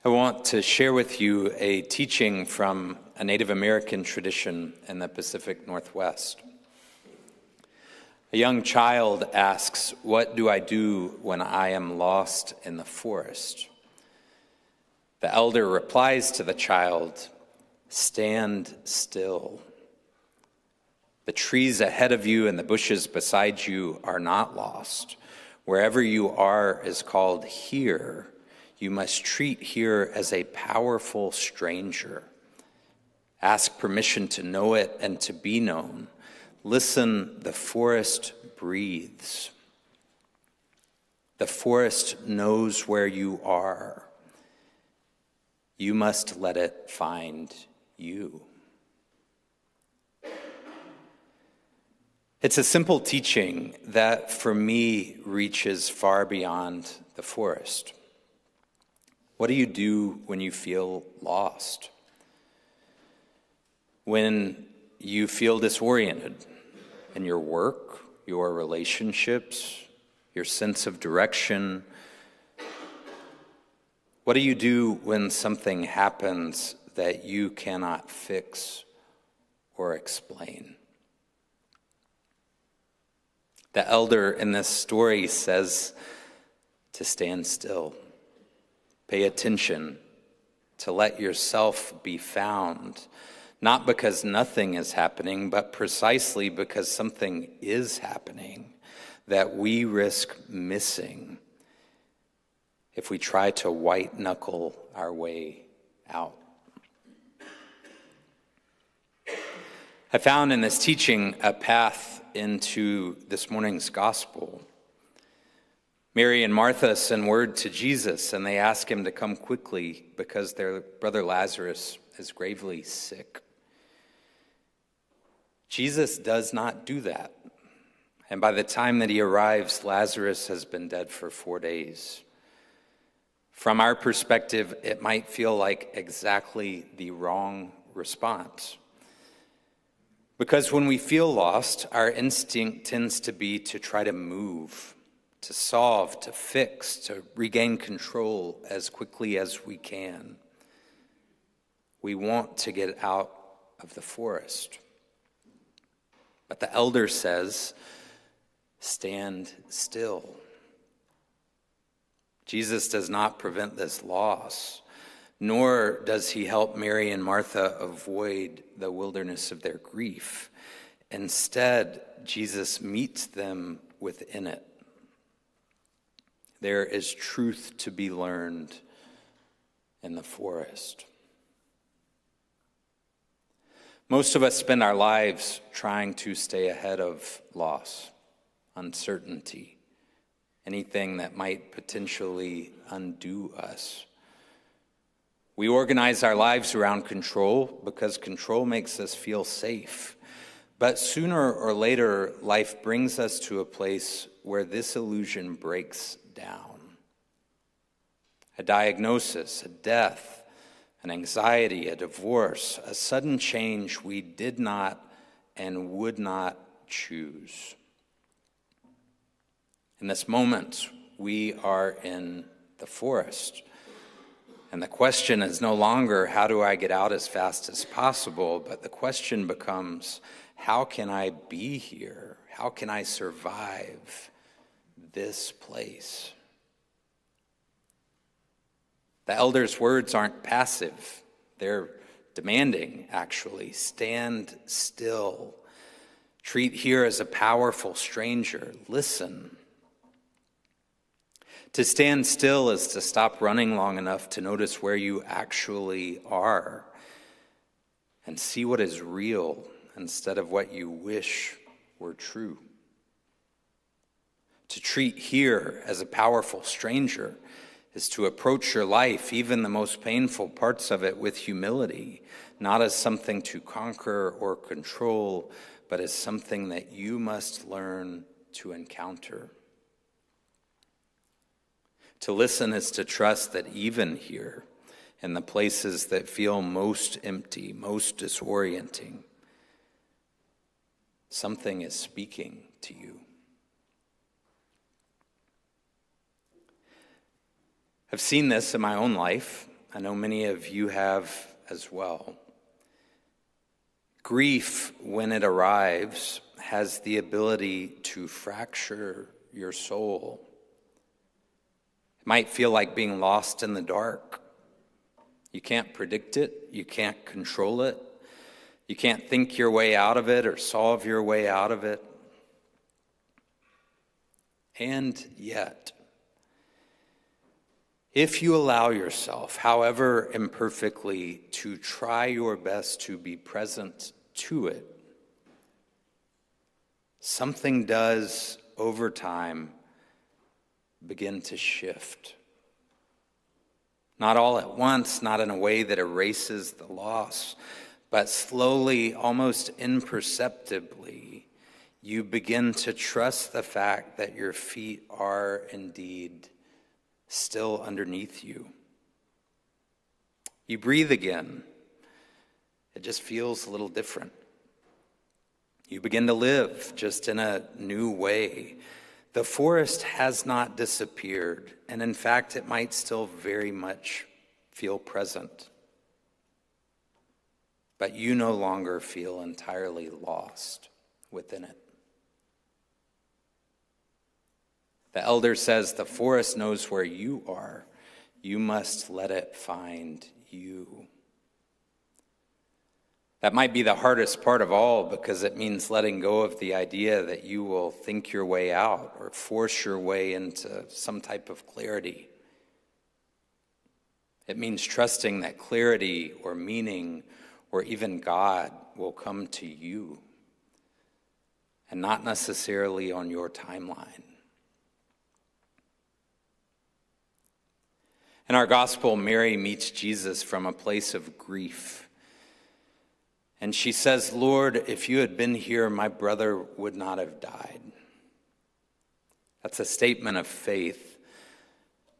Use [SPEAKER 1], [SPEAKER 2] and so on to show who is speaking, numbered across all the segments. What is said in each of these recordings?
[SPEAKER 1] I want to share with you a teaching from a Native American tradition in the Pacific Northwest. A young child asks, "What do I do when I am lost in the forest?" The elder replies to the child, "Stand still. The trees ahead of you and the bushes beside you are not lost. Wherever you are is called here. You must treat here as a powerful stranger. Ask permission to know it and to be known. Listen, the forest breathes. The forest knows where you are. You must let it find you." It's a simple teaching that, for me, reaches far beyond the forest. What do you do when you feel lost? When you feel disoriented in your work, your relationships, your sense of direction? What do you do when something happens that you cannot fix or explain? The elder in this story says to stand still, pay attention, to let yourself be found, not because nothing is happening, but precisely because something is happening that we risk missing if we try to white-knuckle our way out. I found in this teaching a path into this morning's gospel. Mary and Martha send word to Jesus, and they ask him to come quickly because their brother Lazarus is gravely sick. Jesus does not do that. And by the time that he arrives, Lazarus has been dead for 4 days. From our perspective, it might feel like exactly the wrong response. Because when we feel lost, our instinct tends to be to try to move, to solve, to fix, to regain control as quickly as we can. We want to get out of the forest. But the elder says, stand still. Jesus does not prevent this loss, nor does he help Mary and Martha avoid the wilderness of their grief. Instead, Jesus meets them within it. There is truth to be learned in the forest. Most of us spend our lives trying to stay ahead of loss, uncertainty, anything that might potentially undo us. We organize our lives around control because control makes us feel safe. But sooner or later, life brings us to a place where this illusion breaks down. A diagnosis, a death, an anxiety, a divorce, a sudden change we did not and would not choose. In this moment, we are in the forest. And the question is no longer, how do I get out as fast as possible? But the question becomes, how can I be here? How can I survive this place? The elder's words aren't passive. They're demanding, actually. Stand still. Treat here as a powerful stranger. Listen. To stand still is to stop running long enough to notice where you actually are and see what is real instead of what you wish were true. To treat here as a powerful stranger is to approach your life, even the most painful parts of it, with humility, not as something to conquer or control, but as something that you must learn to encounter. To listen is to trust that even here, in the places that feel most empty, most disorienting, something is speaking to you. I've seen this in my own life I know many of you have as well. Grief, when it arrives, has the ability to fracture your soul. It might feel like being lost in the dark. You can't predict it. You can't control it. You can't think your way out of it or solve your way out of it. And yet, if you allow yourself, however imperfectly, to try your best to be present to it, something does, over time, begin to shift. Not all at once, not in a way that erases the loss, but slowly, almost imperceptibly, you begin to trust the fact that your feet are indeed still underneath you. You breathe again. It just feels a little different. You begin to live just in a new way. The forest has not disappeared, and in fact, it might still very much feel present. But you no longer feel entirely lost within it. The elder says the forest knows where you are. You must let it find you. That might be the hardest part of all, because it means letting go of the idea that you will think your way out or force your way into some type of clarity. It means trusting that clarity or meaning or even God will come to you and not necessarily on your timeline. In our gospel, Mary meets Jesus from a place of grief. And she says, "Lord, if you had been here, my brother would not have died." That's a statement of faith,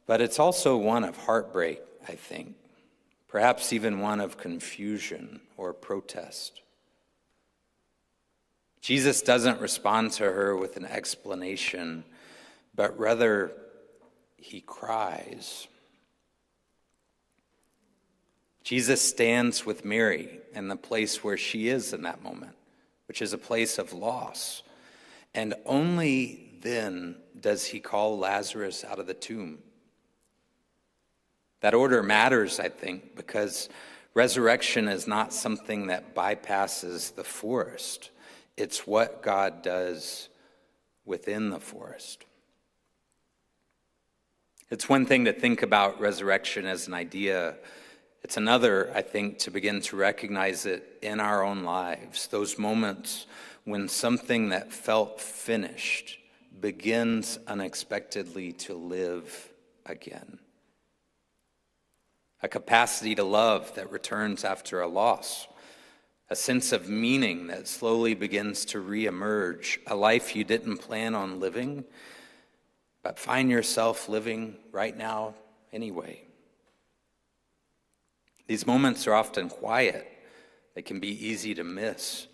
[SPEAKER 1] but it's also one of heartbreak, I think. Perhaps even one of confusion or protest. Jesus doesn't respond to her with an explanation, but rather he cries. Jesus stands with Mary in the place where she is in that moment, which is a place of loss. And only then does he call Lazarus out of the tomb. That order matters, I think, because resurrection is not something that bypasses the forest. It's what God does within the forest. It's one thing to think about resurrection as an idea. It's another, I think, to begin to recognize it in our own lives. Those moments when something that felt finished begins unexpectedly to live again. A capacity to love that returns after a loss. A sense of meaning that slowly begins to reemerge. A life you didn't plan on living, but find yourself living right now anyway. These moments are often quiet. They can be easy to miss,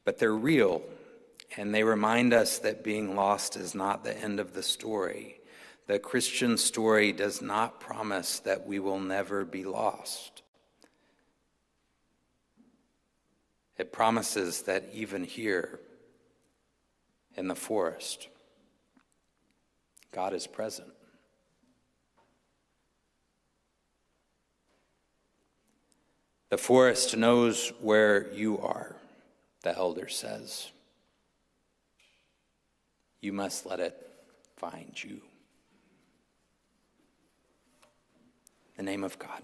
[SPEAKER 1] but they're real, and they remind us that being lost is not the end of the story. The Christian story does not promise that we will never be lost. It promises that even here in the forest, God is present. The forest knows where you are, the elder says. You must let it find you. In the name of God.